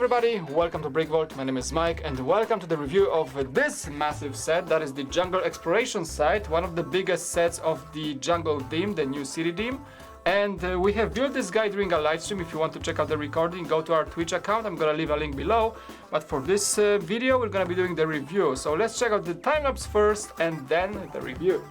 everybody, welcome to BrickVault. My name is Mike and welcome to the review of this massive set that is the Jungle Exploration set, one of the biggest sets of the Jungle theme, the new city theme. And we have built this guy during a live stream. If you want to check out the recording, go to our Twitch account. I'm gonna leave a link below. But for this video, we're gonna be doing the review. So let's check out the time-lapse first and then the review.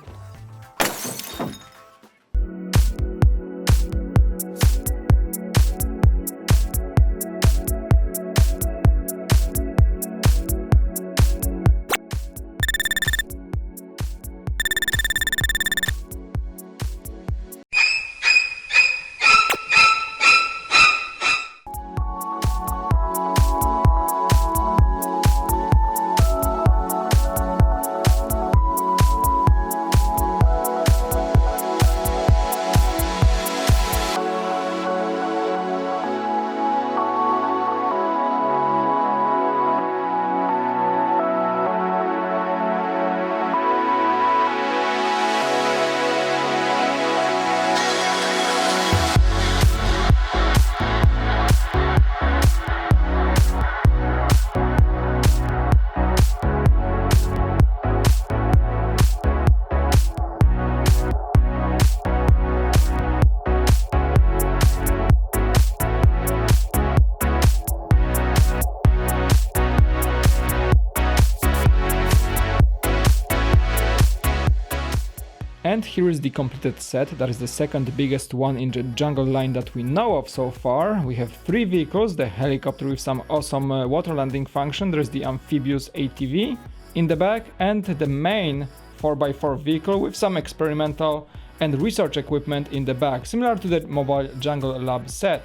And here is the completed set. That is the second biggest one in the Jungle line that we know of so far. We have three vehicles, the helicopter with some awesome water landing function, there is the amphibious ATV in the back, and the main 4x4 vehicle with some experimental and research equipment in the back, similar to the mobile Jungle Lab set.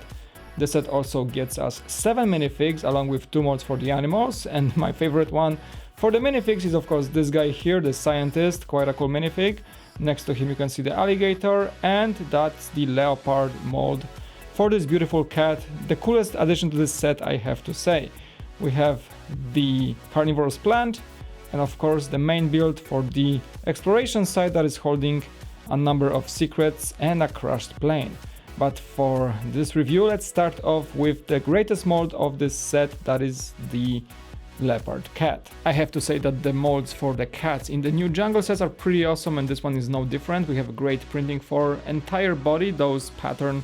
The set also gets us 7 minifigs along with 2 molds for the animals, and my favorite one for the minifigs is of course this guy here, the scientist, quite a cool minifig. Next to him you can see the alligator, and that's the Leopard mold for this beautiful cat. The coolest addition to this set, I have to say. We have the carnivorous plant and of course the main build for the exploration site that is holding a number of secrets and a crashed plane. But for this review, let's start off with the greatest mold of this set, that is the Leopard cat. I have to say that the molds for the cats in the new Jungle sets are pretty awesome, and this one is no different. We have great printing for entire body. Those pattern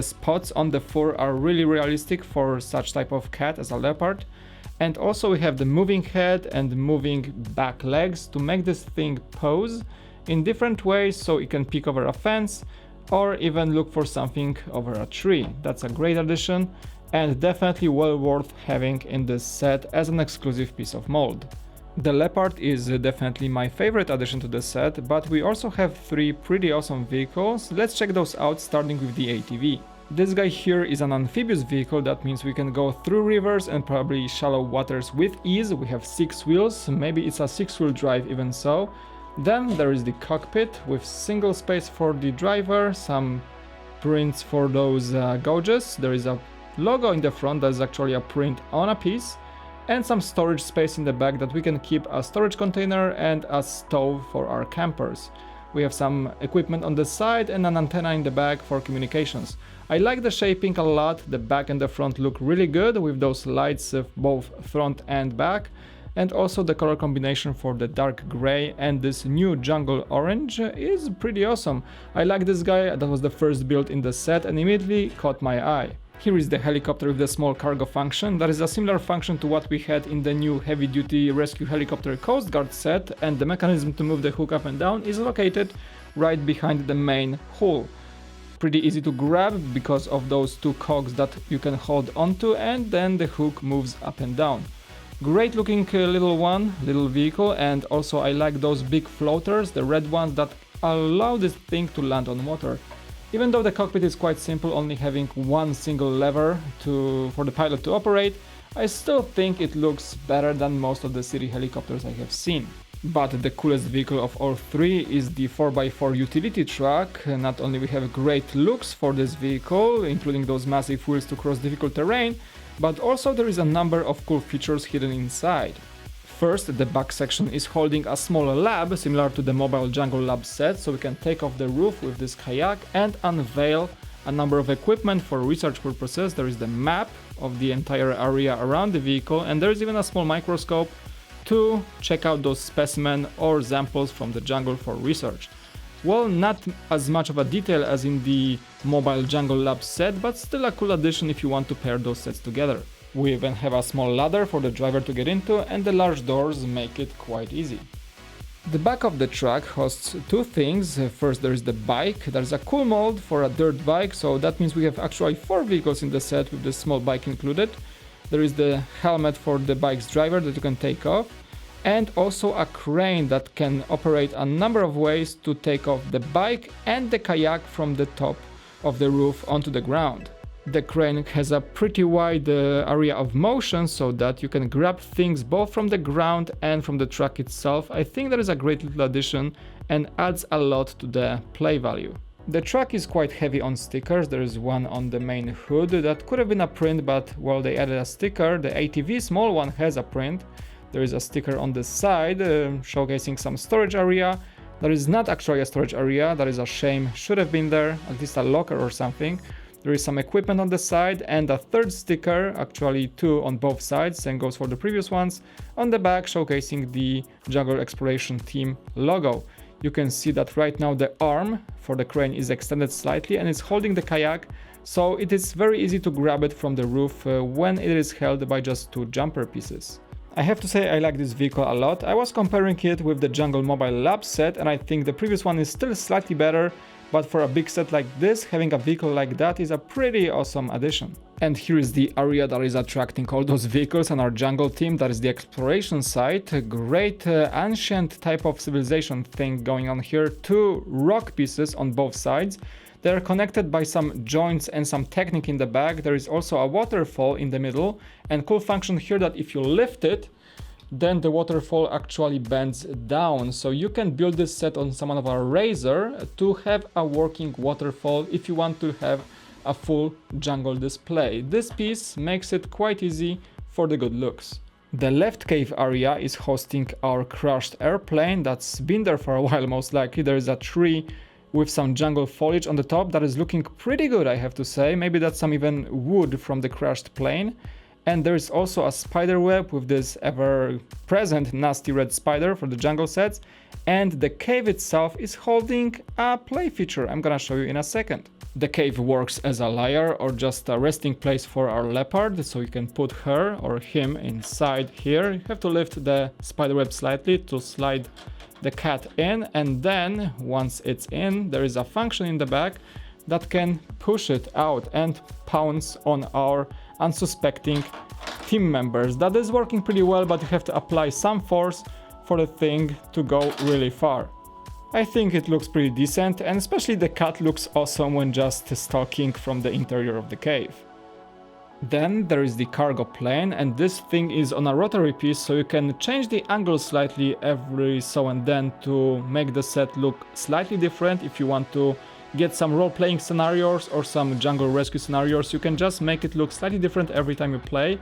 spots on the fur are really realistic for such type of cat as a leopard. And also we have the moving head and moving back legs to make this thing pose in different ways, so it can peek over a fence or even look for something over a tree. That's a great addition and definitely well worth having in this set as an exclusive piece of mold. The Leopard is definitely my favorite addition to the set, but we also have 3 pretty awesome vehicles. Let's check those out, starting with the ATV. This guy here is an amphibious vehicle. That means we can go through rivers and probably shallow waters with ease. We have 6 wheels, maybe it's a 6-wheel drive even so. Then there is the cockpit with single space for the driver, some prints for those gauges. There is a logo in the front that is actually a print on a piece, and some storage space in the back that we can keep a storage container and a stove for our campers. We have some equipment on the side and an antenna in the back for communications. I like the shaping a lot. The back and the front look really good with those lights of both front and back, and also the color combination for the dark gray and this new jungle orange is pretty awesome. I like this guy. That was the first build in the set and immediately caught my eye. Here is the helicopter with the small cargo function. That is a similar function to what we had in the new heavy-duty rescue helicopter Coast Guard set, and the mechanism to move the hook up and down is located right behind the main hull. Pretty easy to grab because of those 2 cogs that you can hold onto, and then the hook moves up and down. Great looking little vehicle, and also I like those big floaters, the red ones that allow this thing to land on water. Even though the cockpit is quite simple, only having one single lever for the pilot to operate, I still think it looks better than most of the city helicopters I have seen. But the coolest vehicle of all 3 is the 4x4 utility truck. Not only we have great looks for this vehicle, including those massive wheels to cross difficult terrain, but also there is a number of cool features hidden inside. First, the back section is holding a small lab similar to the mobile Jungle Lab set, so we can take off the roof with this kayak and unveil a number of equipment for research purposes. There is the map of the entire area around the vehicle, and there is even a small microscope to check out those specimens or samples from the jungle for research. Well, not as much of a detail as in the mobile jungle lab set, but still a cool addition if you want to pair those sets together. We even have a small ladder for the driver to get into, and the large doors make it quite easy. The back of the truck hosts two things. First, there is the bike. There's a cool mold for a dirt bike, so that means we have actually 4 vehicles in the set with the small bike included. There is the helmet for the bike's driver that you can take off, and also a crane that can operate a number of ways to take off the bike and the kayak from the top of the roof onto the ground. The crane has a pretty wide area of motion so that you can grab things both from the ground and from the truck itself. I think that is a great little addition and adds a lot to the play value. The truck is quite heavy on stickers. There is one on the main hood that could have been a print, but well, they added a sticker. The ATV small one has a print. There is a sticker on the side showcasing some storage area. There is not actually a storage area. That is a shame. Should have been there, at least a locker or something. There is some equipment on the side and a third sticker, actually 2 on both sides, and goes for the previous ones, on the back showcasing the Jungle Exploration Team logo. You can see that right now the arm for the crane is extended slightly and it's holding the kayak, so it is very easy to grab it from the roof when it is held by just 2 jumper pieces. I have to say I like this vehicle a lot. I was comparing it with the Jungle Mobile Lab set, and I think the previous one is still slightly better, but for a big set like this, having a vehicle like that is a pretty awesome addition. And here is the area that is attracting all those vehicles and our jungle team. That is the exploration site. A great ancient type of civilization thing going on here. 2 rock pieces on both sides. They are connected by some joints and some technique in the back. There is also a waterfall in the middle, and cool function here that if you lift it, then the waterfall actually bends down. So you can build this set on some of our razor to have a working waterfall if you want to have a full jungle display. This piece makes it quite easy for the good looks. The left cave area is hosting our crashed airplane that's been there for a while most likely. There is a tree with some jungle foliage on the top that is looking pretty good, I have to say. Maybe that's some even wood from the crashed plane. And there is also a spider web with this ever-present nasty red spider for the jungle sets. And the cave itself is holding a play feature I'm gonna show you in a second. The cave works as a lair or just a resting place for our leopard, so you can put her or him inside here. You have to lift the spider web slightly to slide the cat in, and then once it's in, there is a function in the back that can push it out and pounce on our unsuspecting team members. That is working pretty well, but you have to apply some force for the thing to go really far. I think it looks pretty decent, and especially the cat looks awesome when just stalking from the interior of the cave. Then there is the cargo plane, and this thing is on a rotary piece, so you can change the angle slightly every so and then to make the set look slightly different. If you want to get some role-playing scenarios or some jungle rescue scenarios, you can just make it look slightly different every time you play.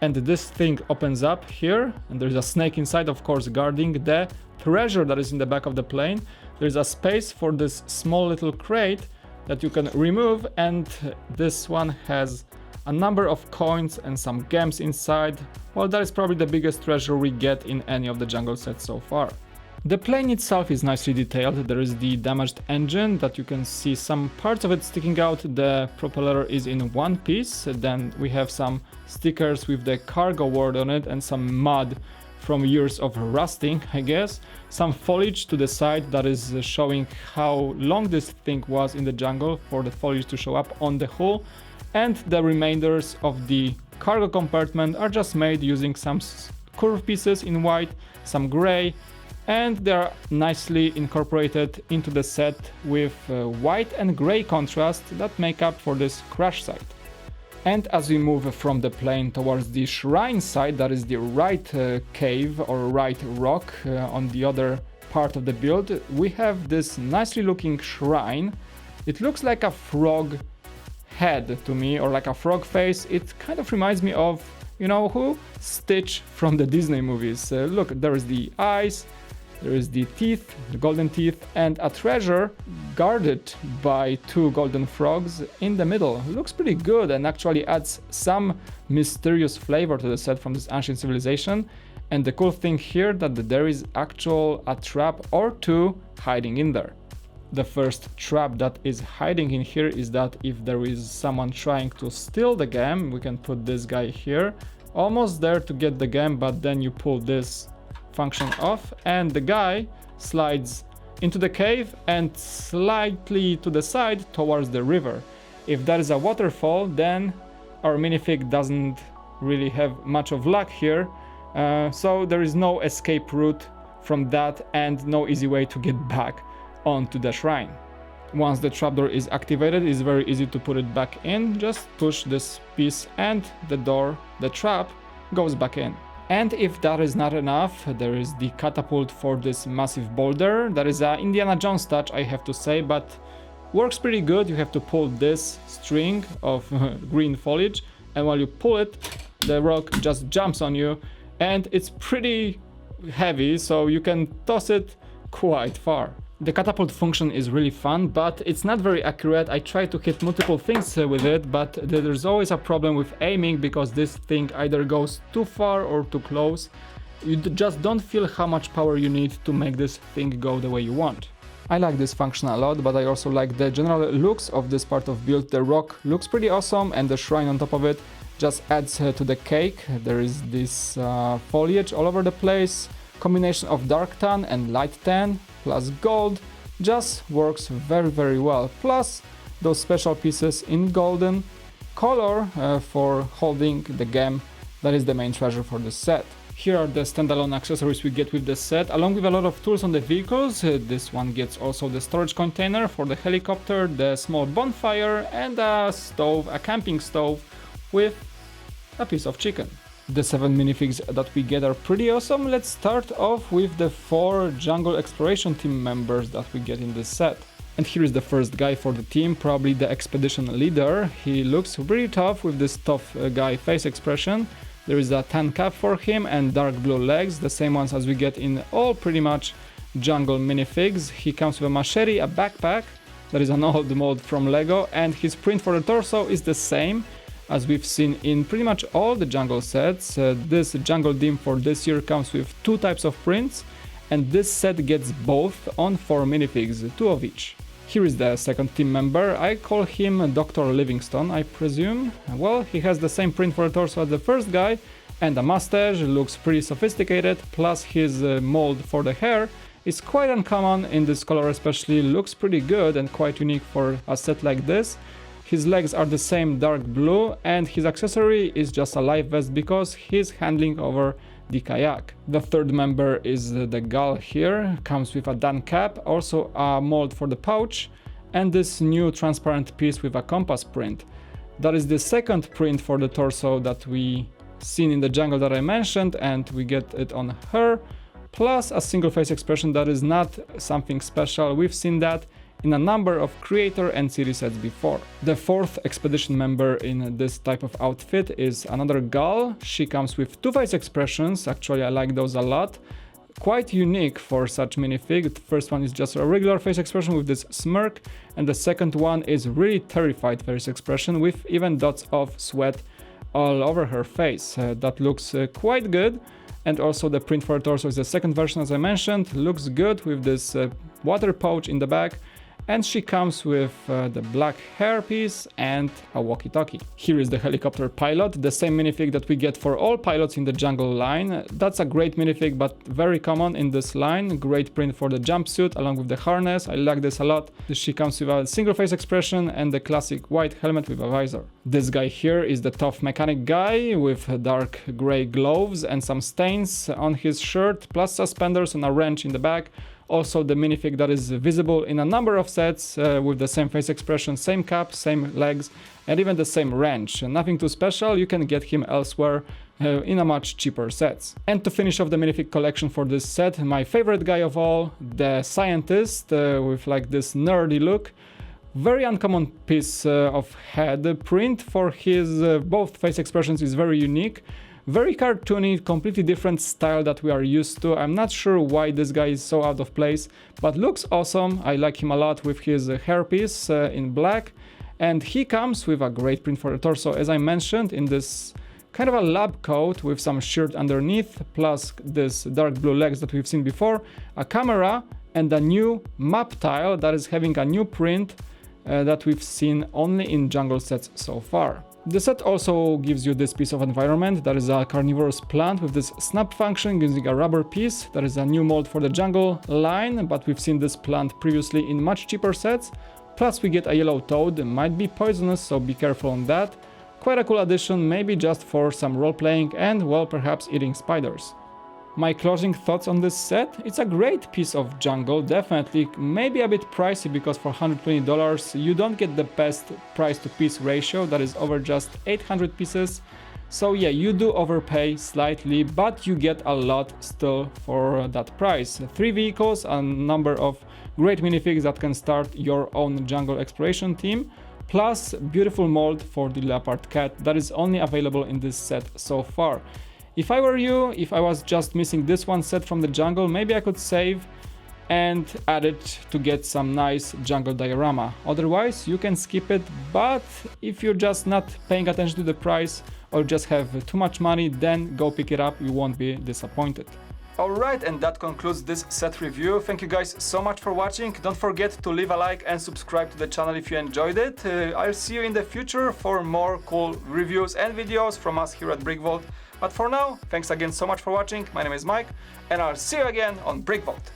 And this thing opens up here, and there's a snake inside, of course, guarding the treasure that is in the back of the plane. There's a space for this small little crate that you can remove, and this one has a number of coins and some gems inside. Well, that is probably the biggest treasure we get in any of the jungle sets so far. The plane itself is nicely detailed. There is the damaged engine that you can see some parts of it sticking out. The propeller is in one piece. Then we have some stickers with the cargo word on it and some mud from years of rusting, I guess. Some foliage to the side that is showing how long this thing was in the jungle for the foliage to show up on the hull. And the remainders of the cargo compartment are just made using some curved pieces in white, some gray, and they are nicely incorporated into the set with white and gray contrast that make up for this crash site. And as we move from the plane towards the shrine side, that is the right cave or right rock on the other part of the build, we have this nicely looking shrine. It looks like a frog head to me, or like a frog face. It kind of reminds me of, you know who? Stitch from the Disney movies. Look, there is the eyes, There is the teeth, the golden teeth, and a treasure guarded by 2 golden frogs in the middle. Looks pretty good and actually adds some mysterious flavor to the set from this ancient civilization. And the cool thing here that there is a trap or 2 hiding in there. The first trap that is hiding in here is that if there is someone trying to steal the gem, we can put this guy here, almost there to get the gem, but then you pull this function off and the guy slides into the cave and slightly to the side towards the river. If that is a waterfall, then our minifig doesn't really have much of luck here, so there is no escape route from that and no easy way to get back onto the shrine. Once the trapdoor is activated, it's very easy to put it back in. Just push this piece and the trap goes back in. And if that is not enough, there is the catapult for this massive boulder. That is a Indiana Jones touch, I have to say, but works pretty good. You have to pull this string of green foliage, and while you pull it, the rock just jumps on you, and it's pretty heavy, so you can toss it quite far. The catapult function is really fun, but it's not very accurate. I try to hit multiple things with it, but there's always a problem with aiming because this thing either goes too far or too close. You just don't feel how much power you need to make this thing go the way you want. I like this function a lot, but I also like the general looks of this part of build. The rock looks pretty awesome and the shrine on top of it just adds to the cake. There is this foliage all over the place. Combination of dark tan and light tan plus gold just works very well. Plus those special pieces in golden color for holding the gem that is the main treasure for this set. Here are the standalone accessories we get with the set, along with a lot of tools on the vehicles. This one gets also the storage container for the helicopter, the small bonfire, and a stove, a camping stove with a piece of chicken. The 7 minifigs that we get are pretty awesome. Let's start off with the 4 jungle exploration team members that we get in this set. And here is the first guy for the team, probably the expedition leader. He looks pretty tough with this tough guy face expression. There is a tan cap for him and dark blue legs, the same ones as we get in all pretty much jungle minifigs. He comes with a machete, a backpack, that is an old mold from Lego, and his print for the torso is the same as we've seen in pretty much all the jungle sets. This jungle team for this year comes with 2 types of prints, and this set gets both on 4 minifigs, 2 of each. Here is the second team member. I call him Dr. Livingstone, I presume. Well, he has the same print for the torso as the first guy, and a mustache, looks pretty sophisticated, plus his mold for the hair is quite uncommon in this color especially, looks pretty good and quite unique for a set like this. His legs are the same dark blue, and his accessory is just a life vest because he's handling over the kayak. The third member is the gal here, comes with a Dan cap, also a mold for the pouch, and this new transparent piece with a compass print. That is the second print for the torso that we seen in the jungle that I mentioned, and we get it on her, plus a single face expression that is not something special. We've seen that in a number of creator and series sets before. The fourth expedition member in this type of outfit is another gal. She comes with 2 face expressions, actually I like those a lot. Quite unique for such minifig. The first one is just a regular face expression with this smirk, and the second one is really terrified face expression with even dots of sweat all over her face. That looks quite good. And also the print for her torso is the second version, as I mentioned, looks good with this water pouch in the back. And she comes with the black hairpiece and a walkie-talkie. Here is the helicopter pilot, the same minifig that we get for all pilots in the jungle line. That's a great minifig, but very common in this line. Great print for the jumpsuit along with the harness. I like this a lot. She comes with a single face expression and the classic white helmet with a visor. This guy here is the tough mechanic guy with dark gray gloves and some stains on his shirt, plus suspenders and a wrench in the back. Also the minifig that is visible in a number of sets with the same face expression, same cap, same legs, and even the same wrench. Nothing too special, you can get him elsewhere in a much cheaper sets. And to finish off the minifig collection for this set, my favorite guy of all, the scientist with like this nerdy look. Very uncommon piece of head print for his both face expressions is very unique. Very cartoony, completely different style that we are used to. I'm not sure why this guy is so out of place, but looks awesome. I like him a lot with his hairpiece in black, and he comes with a great print for the torso, as I mentioned, in this kind of a lab coat with some shirt underneath, plus this dark blue legs that we've seen before, a camera, and a new map tile that is having a new print that we've seen only in jungle sets so far. The set also gives you this piece of environment. That is a carnivorous plant with this snap function using a rubber piece. That is a new mold for the jungle line, but we've seen this plant previously in much cheaper sets. Plus we get a yellow toad, it might be poisonous, so be careful on that. Quite a cool addition, maybe just for some role-playing and, well, perhaps eating spiders. My closing thoughts on this set? It's a great piece of jungle, definitely, maybe a bit pricey because for $120 you don't get the best price to piece ratio, that is over just 800 pieces. So yeah, you do overpay slightly, but you get a lot still for that price. 3 vehicles, a number of great minifigs that can start your own jungle exploration team, plus beautiful mold for the leopard cat that is only available in this set so far. If I were you, if I was just missing this one set from the jungle, maybe I could save and add it to get some nice jungle diorama. Otherwise, you can skip it, but if you're just not paying attention to the price or just have too much money, then go pick it up, you won't be disappointed. Alright, and that concludes this set review. Thank you guys so much for watching. Don't forget to leave a like and subscribe to the channel if you enjoyed it. I'll see you in the future for more cool reviews and videos from us here at BrickVault. But for now, thanks again so much for watching. My name is Mike, and I'll see you again on BrickVault.